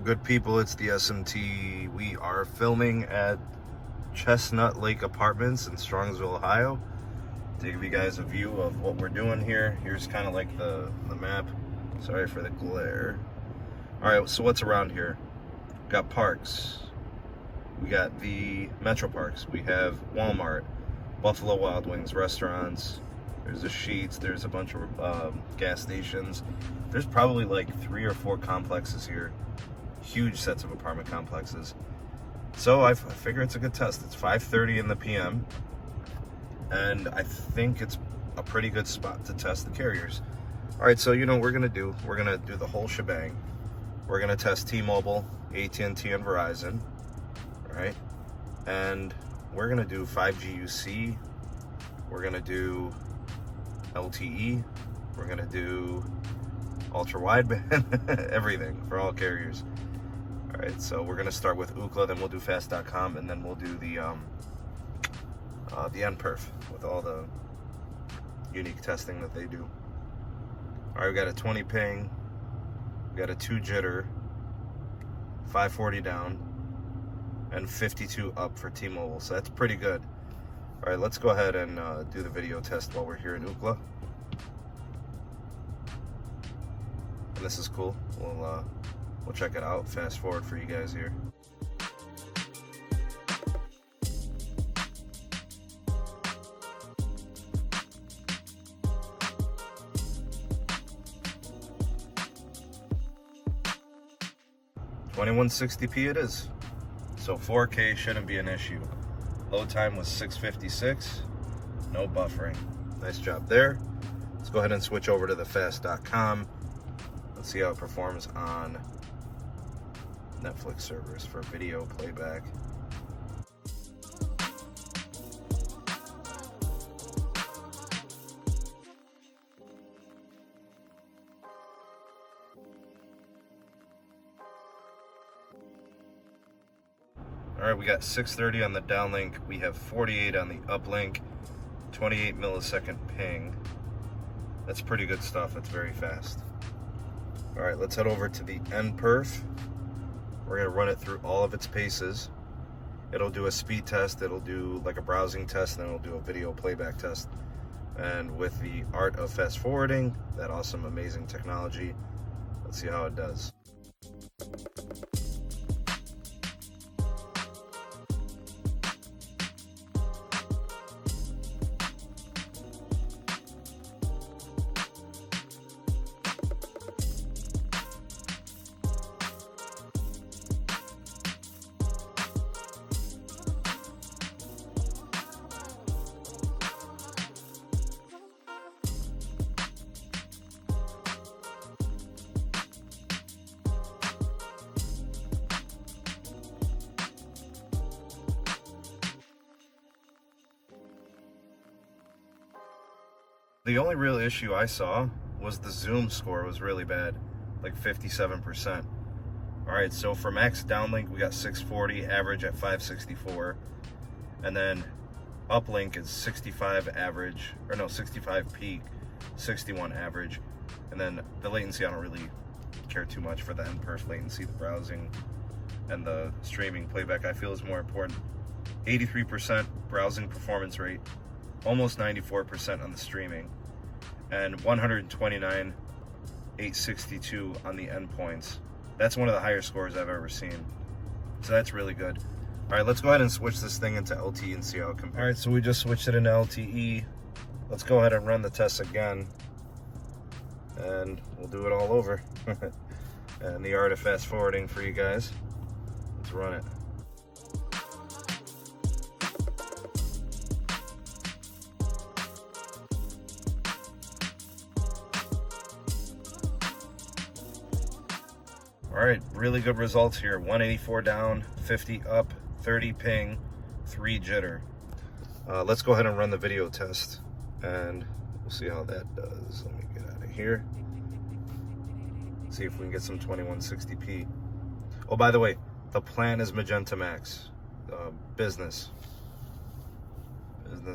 up, good people? It's the SMT. We are filming at Chestnut Lake Apartments in Strongsville, Ohio, to give you guys a view of what we're doing here. Here's kind of like the map. Sorry for the glare. All right, so what's around here? We got parks. We got the Metro Parks. We have Walmart, Buffalo Wild Wings, restaurants. There's the Sheets. There's a bunch of gas stations. There's probably like 3 or 4 complexes here. Huge sets of apartment complexes. So I figure it's a good test. It's 5:30 in the PM. And I think it's a pretty good spot to test the carriers. All right, so you know what we're going to do. We're going to do the whole shebang. We're going to test T-Mobile, AT&T, and Verizon. All right. And we're going to do 5G UC. We're going to do LTE. We're going to do Ultrawide, everything for all carriers. All right, so we're going to start with Ookla, then we'll do fast.com, and then we'll do the Perf with all the unique testing that they do. All right, we got a 20 ping, we got a 2 jitter, 540 down, and 52 up for T-Mobile, so that's pretty good. All right, let's go ahead and do the video test while we're here in Ookla. And this is cool. We'll check it out. Fast forward for you guys here. $2160p it is. So 4K shouldn't be an issue. Load time was 6:56. No buffering. Nice job there. Let's go ahead and switch over to the fast.com. Let's see how it performs on Netflix servers for video playback. All right, we got 630 on the downlink. We have 48 on the uplink, 28 millisecond ping. That's pretty good stuff. That's very fast. All right, let's head over to the Perf. We're gonna run it through all of its paces. It'll do a speed test, it'll do like a browsing test, and it'll do a video playback test. And with the art of fast forwarding, that awesome, amazing technology, let's see how it does. The only real issue I saw was the zoom score was really bad, like 57%. All right, so for max downlink, we got 640, average at 564. And then uplink is 65 average, or no, 65 peak, 61 average. And then the latency, I don't really care too much for the Perf latency. The browsing and the streaming playback I feel is more important. 83% browsing performance rate, almost 94% on the streaming, and 129 862 on the endpoints. That's one of the higher scores I've ever seen. So that's really good. All right, let's go ahead and switch this thing into LTE and see how it compares. All right, so we just switched it into LTE. Let's go ahead and run the test again, and we'll do it all over. And the art of fast forwarding for you guys. Let's run it. All right, really good results here. 184 down, 50 up, 30 ping, 3 jitter. Let's go ahead and run the video test, and we'll see how that does. Let me get out of here. See if we can get some 2160p. Oh, by the way, the plan is Magenta MAX. Business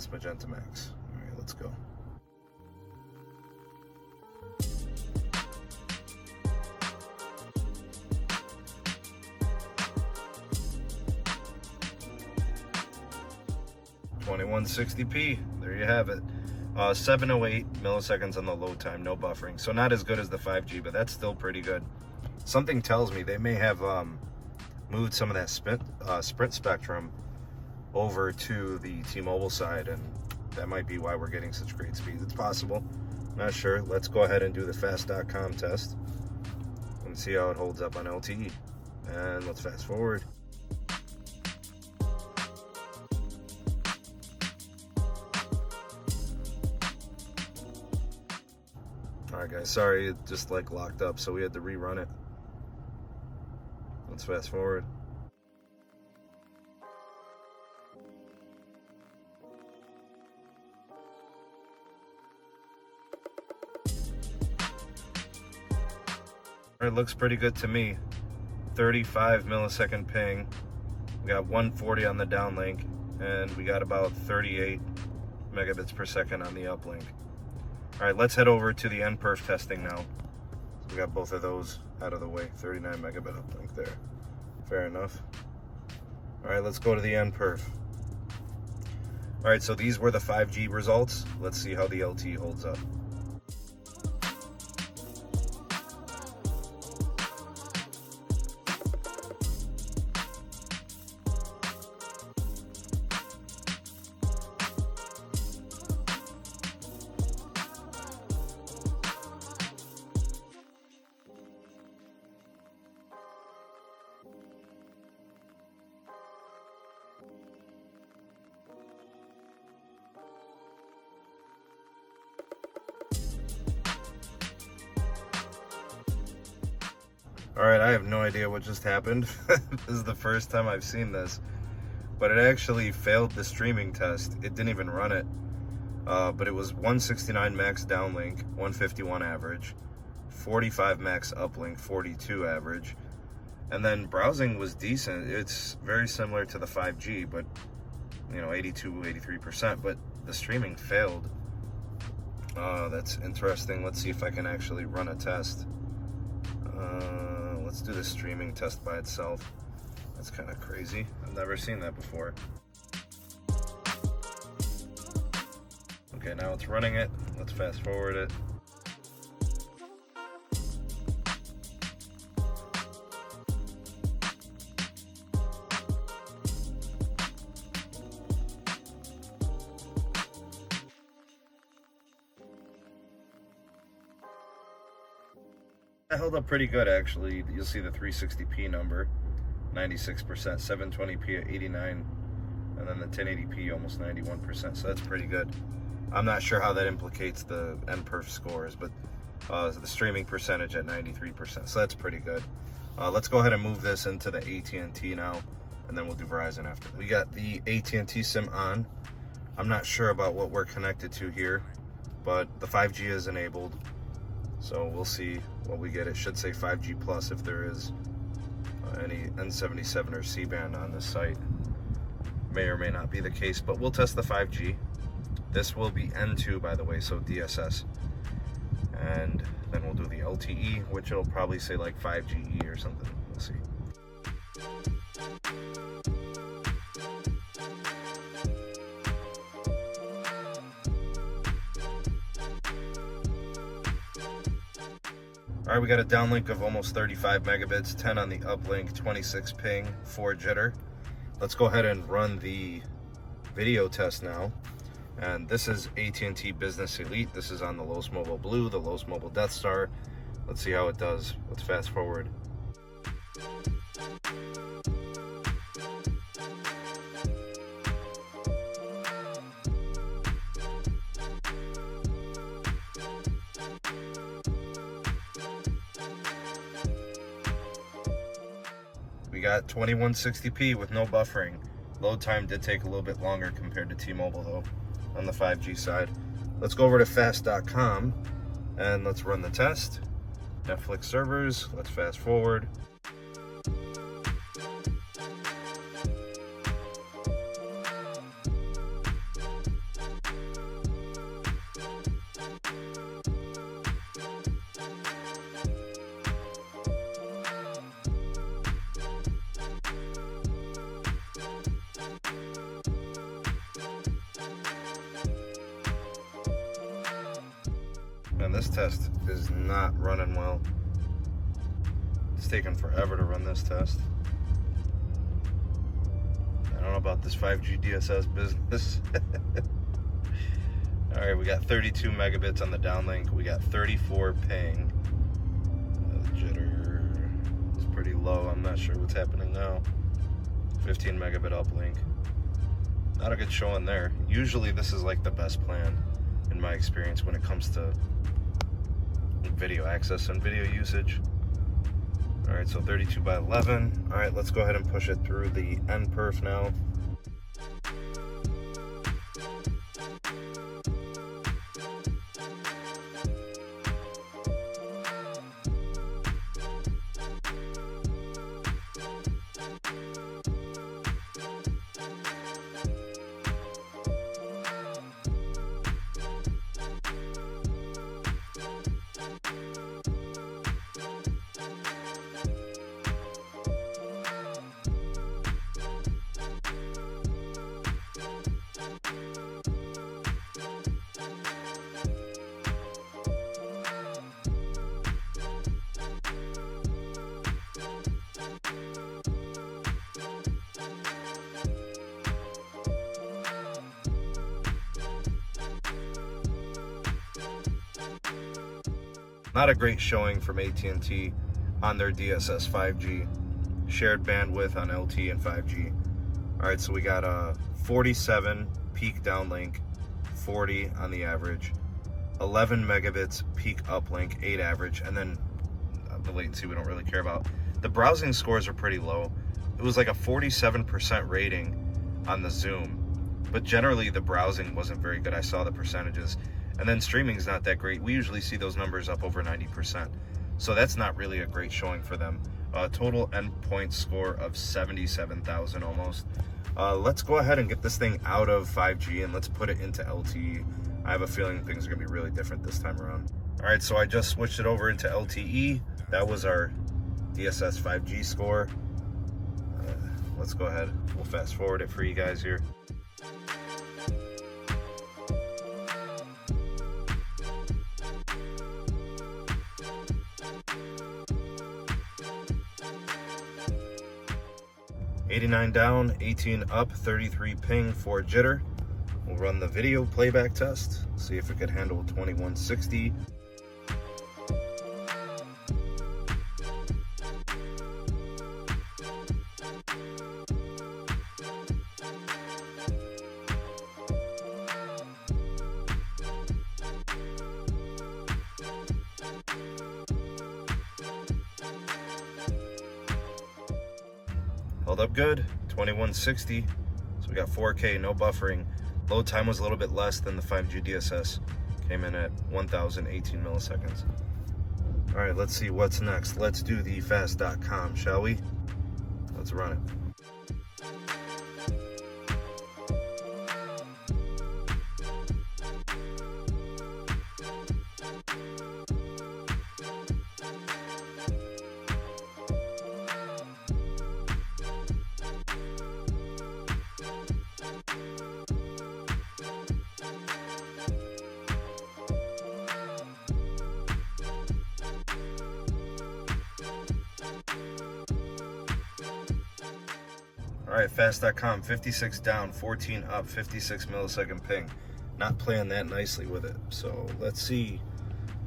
Magenta MAX. All right, let's go. 2160p. There you have it. 708 milliseconds on the load time, no buffering. So not as good as the 5G, but that's still pretty good. Something tells me they may have moved some of that Sprint spectrum over to the T-Mobile side, and that might be why we're getting such great speeds. It's possible. Not sure. Let's go ahead and do the fast.com test and see how it holds up on LTE. And let's fast forward. Alright guys, sorry, it just like locked up, so we had to rerun it. Let's fast forward. It looks pretty good to me. 35 millisecond ping. We got 140 on the downlink, and we got about 38 megabits per second on the uplink. All right, let's head over to the Perf testing now. So we got both of those out of the way. 39 megabit uplink there. Fair enough. All right, let's go to the Perf. All right, so these were the 5G results. Let's see how the LTE holds up. All right, I have no idea what just happened. This is the first time I've seen this, but it actually failed the streaming test. It didn't even run it, but it was 169 max downlink, 151 average, 45 max uplink, 42 average, and then browsing was decent. It's very similar to the 5G, but 82, 83%, but the streaming failed. That's interesting. Let's see if I can actually run a test. Let's do the streaming test by itself. That's kind of crazy. I've never seen that before. Okay, now it's running it. Let's fast forward it. That held up pretty good, actually. You'll see the 360p number, 96%, 720p at 89, and then the 1080p almost 91%, so that's pretty good. I'm not sure how that implicates the Perf scores, but the streaming percentage at 93%, so that's pretty good. Let's go ahead and move this into the AT&T now, and then we'll do Verizon after. We got the AT&T SIM on. I'm not sure about what we're connected to here, but the 5G is enabled. So we'll see what we get. It should say 5G plus if there is any N77 or C-band on this site. May or may not be the case, but we'll test the 5G. This will be N2, by the way, so DSS. And then we'll do the LTE, which it'll probably say like 5GE or something. We'll see. All right, we got a downlink of almost 35 megabits, 10 on the uplink, 26 ping, 4 jitter. Let's go ahead and run the video test now. And this is AT&T Business Elite. This is on the Los Mobile Blue, the Los Mobile Death Star. Let's see how it does. Let's fast forward. We got 2160p with no buffering. Load time did take a little bit longer compared to T-Mobile though on the 5G side. Let's go over to fast.com and let's run the test. Netflix servers, let's fast forward. this test is not running well. It's taking forever to run this test. I don't know about this 5G DSS business. All right, we got 32 megabits on the downlink. We got 34 ping. The jitter is pretty low. I'm not sure what's happening now. 15 megabit uplink. Not a good showing there. Usually this is like the best plan in my experience when it comes to video access and video usage. All right, so 32 by 11. All right, let's go ahead and push it through the NPerf now. Not a great showing from AT&T on their DSS 5G. Shared bandwidth on LTE and 5G. All right, so we got a 47 peak downlink, 40 on the average, 11 megabits peak uplink, 8 average, and then the latency we don't really care about. The browsing scores are pretty low. It was like a 47% rating on the Zoom, but generally the browsing wasn't very good. I saw the percentages. And then streaming's not that great. We usually see those numbers up over 90%. So that's not really a great showing for them. Total endpoint score of 77,000 almost. Let's go ahead and get this thing out of 5G and let's put it into LTE. I have a feeling things are gonna be really different this time around. All right, so I just switched it over into LTE. That was our DSS 5G score. Let's go ahead. We'll fast forward it for you guys here. $89 down, 18 up, 33 ping, 4 jitter. We'll run the video playback test, see if it could handle 2160. Held up good, 2160. So we got 4K, no buffering. Load time was a little bit less than the 5G DSS. Came in at 1,018 milliseconds. All right, let's see what's next. Let's do the fast.com, shall we? Let's run it. All right, fast.com, 56 down, 14 up, 56 millisecond ping. Not playing that nicely with it. So let's see.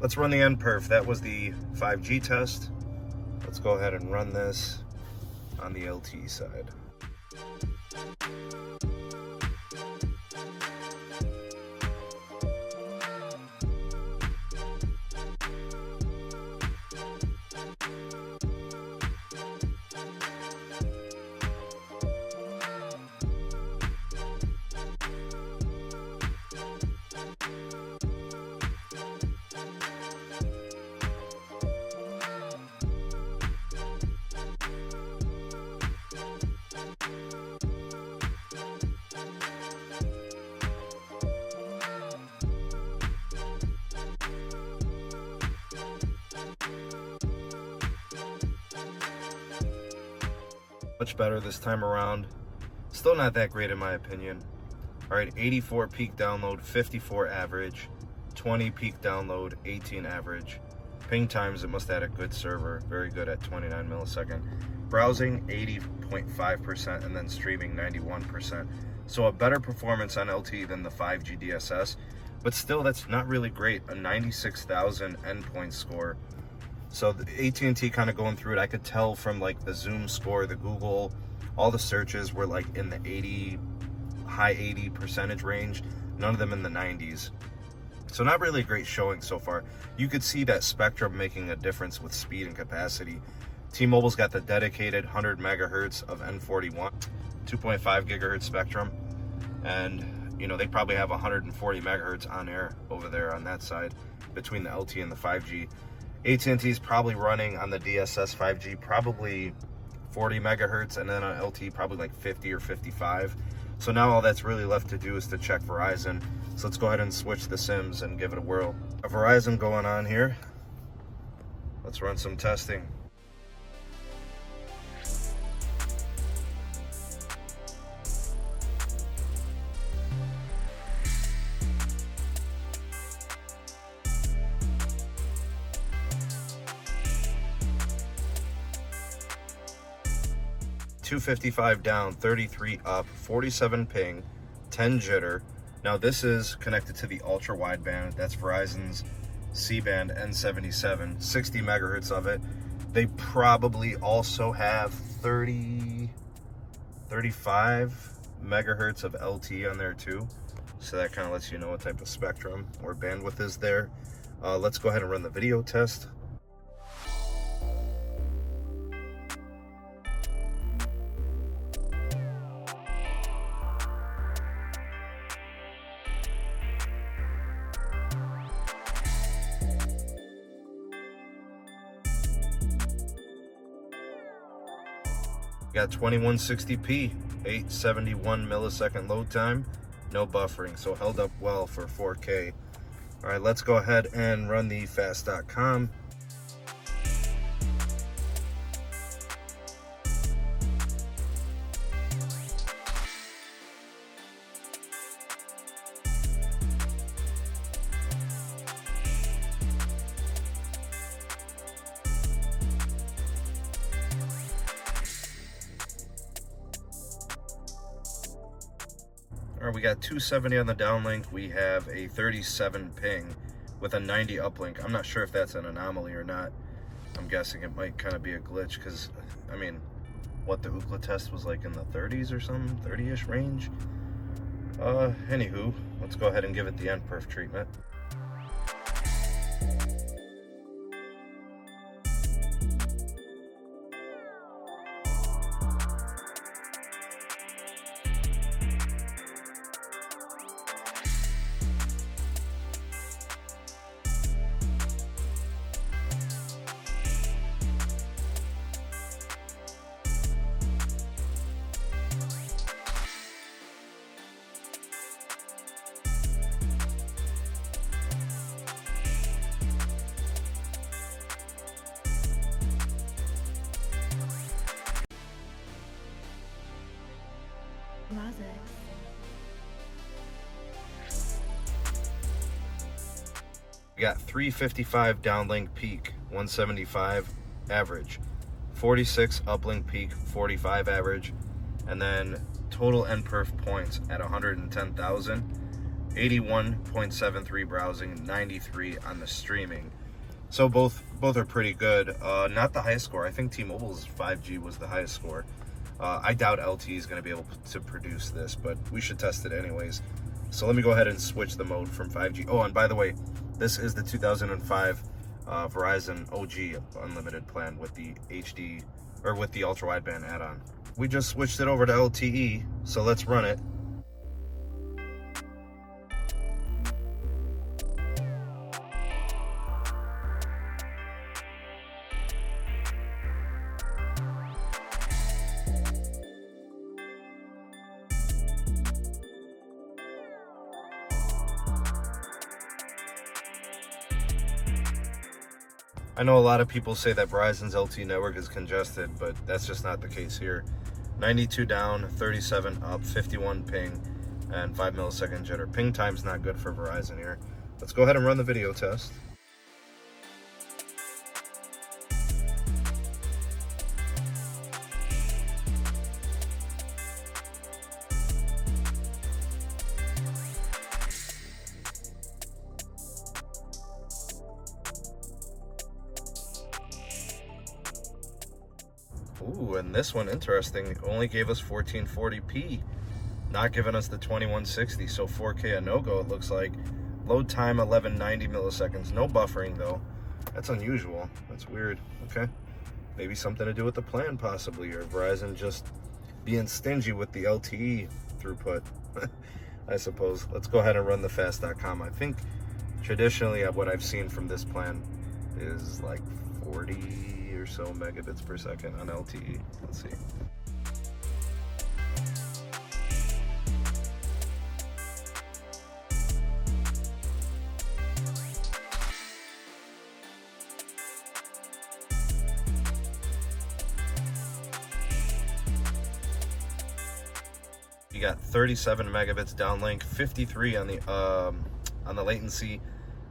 Let's run the NPerf. That was the 5G test. Let's go ahead and run this on the LTE side. Much better this time around. Still not that great in my opinion. All right, 84 peak download, 54 average, 20 peak download, 18 average. Ping times, it must have had a good server, very good at 29 millisecond. Browsing 80.5%, and then streaming 91%. So a better performance on LTE than the 5G DSS, but still that's not really great. A 96,000 endpoint score. So the AT&T kind of going through it, I could tell from like the Zoom score, the Google, all the searches were like in the 80, high 80% range, none of them in the 90s. So not really a great showing so far. You could see that Spectrum making a difference with speed and capacity. T-Mobile's got the dedicated 100 megahertz of N41, 2.5 gigahertz spectrum, and you know they probably have 140 megahertz on air over there on that side between the LTE and the 5G. AT&T's probably running on the DSS 5G probably 40 megahertz, and then on LTE probably like 50 or 55. So now all that's really left to do is to check Verizon. So let's go ahead and switch the SIMs and give it a whirl. A Verizon going on here. Let's run some testing. $255 down, 33 up, 47 ping, 10 jitter. Now this is connected to the ultra-wide band. That's Verizon's C-band N77, 60 megahertz of it. They probably also have 35 megahertz of LTE on there too. So that kind of lets you know what type of spectrum or bandwidth is there. Let's go ahead and run the video test. Got 2160p, 871 millisecond load time, no buffering, so held up well for 4K. All right, let's go ahead and run the fast.com. All right, we got 270 on the downlink. We have a 37 ping with a 90 uplink. I'm not sure if that's an anomaly or not. I'm guessing it might kind of be a glitch because, I mean, what the ookla test was like in the 30s or something, 30-ish range. Anywho, let's go ahead and give it the NPerf treatment. We got 355 downlink peak, 175 average, 46 uplink peak, 45 average, and then total NPerf points at 110,000, 81.73 browsing, 93 on the streaming. So both are pretty good. Not the highest score. I think T-Mobile's 5G was the highest score. I doubt LTE is going to be able to produce this, but we should test it anyways. So let me go ahead and switch the mode from 5G. Oh, and by the way, this is the 2005 Verizon OG unlimited plan with the HD, or with the ultra wideband add-on. We just switched it over to LTE, so let's run it. I know a lot of people say that Verizon's LTE network is congested, but that's just not the case here. 92 down, 37 up, 51 ping, and 5 millisecond jitter. Ping time's not good for Verizon here. let's go ahead and run the video test. Ooh, and this one, interesting, only gave us 1440p, not giving us the 2160, so 4K a no-go, it looks like. Load time 1190 milliseconds, no buffering though. That's unusual, that's weird. Okay, maybe something to do with the plan possibly, or Verizon just being stingy with the LTE throughput, I suppose. Let's go ahead and run the fast.com. I think traditionally what I've seen from this plan is like 40 or so megabits per second on LTE. Let's see. You got 37 megabits downlink, 53 on the latency,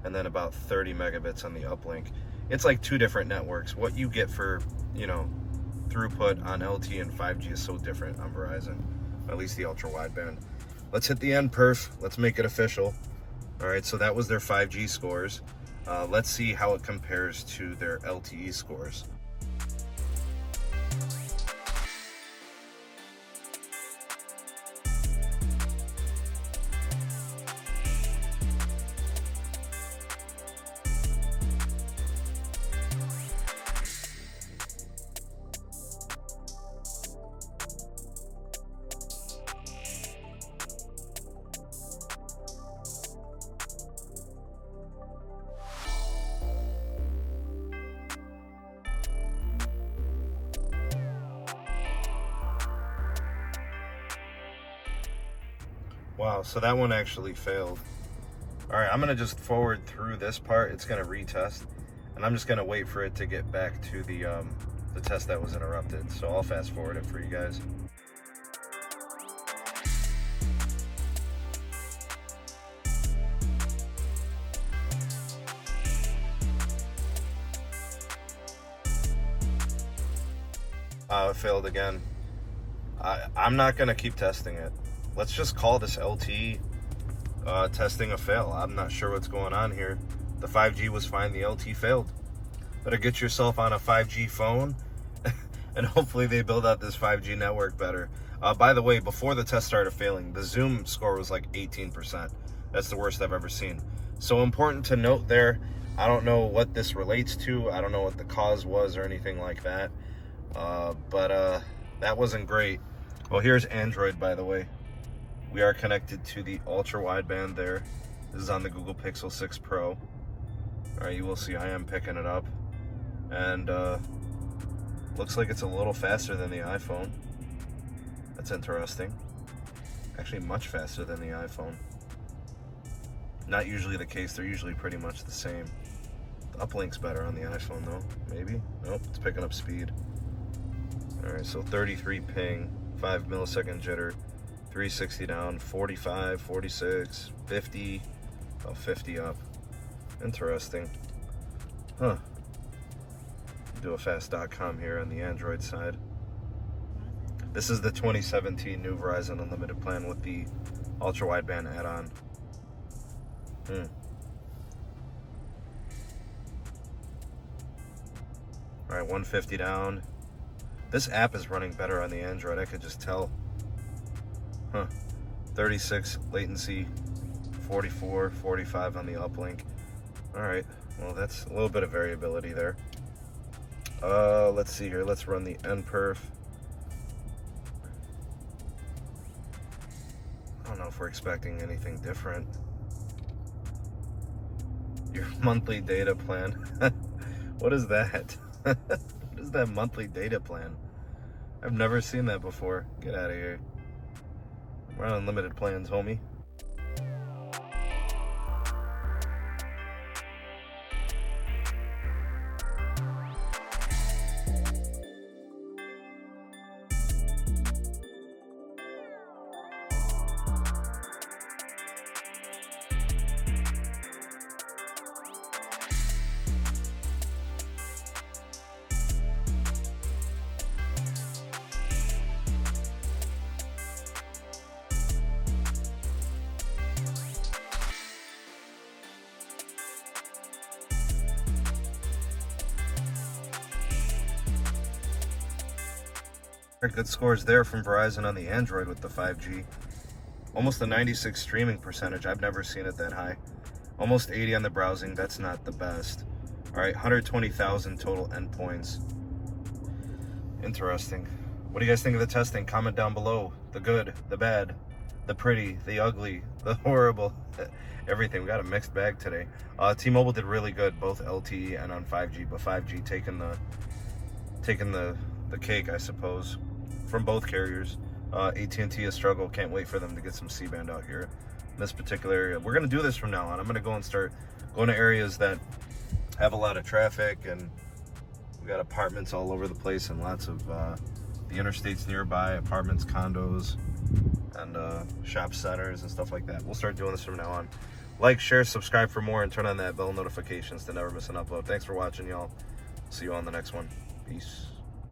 and then about 30 megabits on the uplink. It's like two different networks. What you get for, you know, throughput on LTE and 5G is so different on Verizon, at least the ultra wideband. Let's hit the end, Perf. Let's make it official. All right, so that was their 5G scores. Let's see how it compares to their LTE scores. Wow, so that one actually failed. All right, I'm gonna just forward through this part. It's gonna retest, and I'm just gonna wait for it to get back to the test that was interrupted. So I'll fast forward it for you guys. It failed again. I'm not gonna keep testing it. Let's just call this LTE testing a fail. I'm not sure what's going on here. The 5G was fine, the LTE failed. Better get yourself on a 5G phone and hopefully they build out this 5G network better. By the way, before the test started failing, the Zoom score was like 18%. That's the worst I've ever seen. So important to note there. I don't know what this relates to. I don't know what the cause was or anything like that. But that wasn't great. Well, here's Android, by the way. We are connected to the ultra wideband there. This is on the Google Pixel 6 Pro. All right, you will see I am picking it up. And looks like it's a little faster than the iPhone. That's interesting. Actually, much faster than the iPhone. Not usually the case. They're usually pretty much the same. The uplink's better on the iPhone though, maybe? Nope, it's picking up speed. All right, so 33 ping, 5 millisecond jitter, 360 down, 45, 46, 50, about 50 up. Interesting. Huh. Do a fast.com here on the Android side. This is the 2017 new Verizon Unlimited plan with the ultra wideband add-on. All right, 150 down. This app is running better on the Android, I could just tell. 36 latency, 44, 45 on the uplink. All right, well, that's a little bit of variability there. Let's see here. Let's run the nperf. I don't know if we're expecting anything different. Your monthly data plan. What is that? What is that monthly data plan? I've never seen that before. Get out of here. We're on unlimited plans, homie. Good scores there from Verizon on the Android with the 5G. Almost a 96 streaming percentage. I've never seen it that high. Almost 80 on the browsing. That's not the best. All right, 120,000 total endpoints. Interesting. What do you guys think of the testing? Comment down below. The good, the bad, the pretty, the ugly, the horrible, everything. We got a mixed bag today. T-Mobile did really good, both LTE and on 5G, but 5G taking the cake, I suppose, from both carriers. AT&T a struggle. Can't wait for them to get some C-band out here in this particular area. We're going to do this from now on. I'm going to go and start going to areas that have a lot of traffic, and we got apartments all over the place and lots of the interstates nearby, apartments, condos, and shop centers and stuff like that. We'll start doing this from now on. Like, share, subscribe for more, and turn on that bell notifications to never miss an upload. Thanks for watching, y'all. See you on the next one. Peace.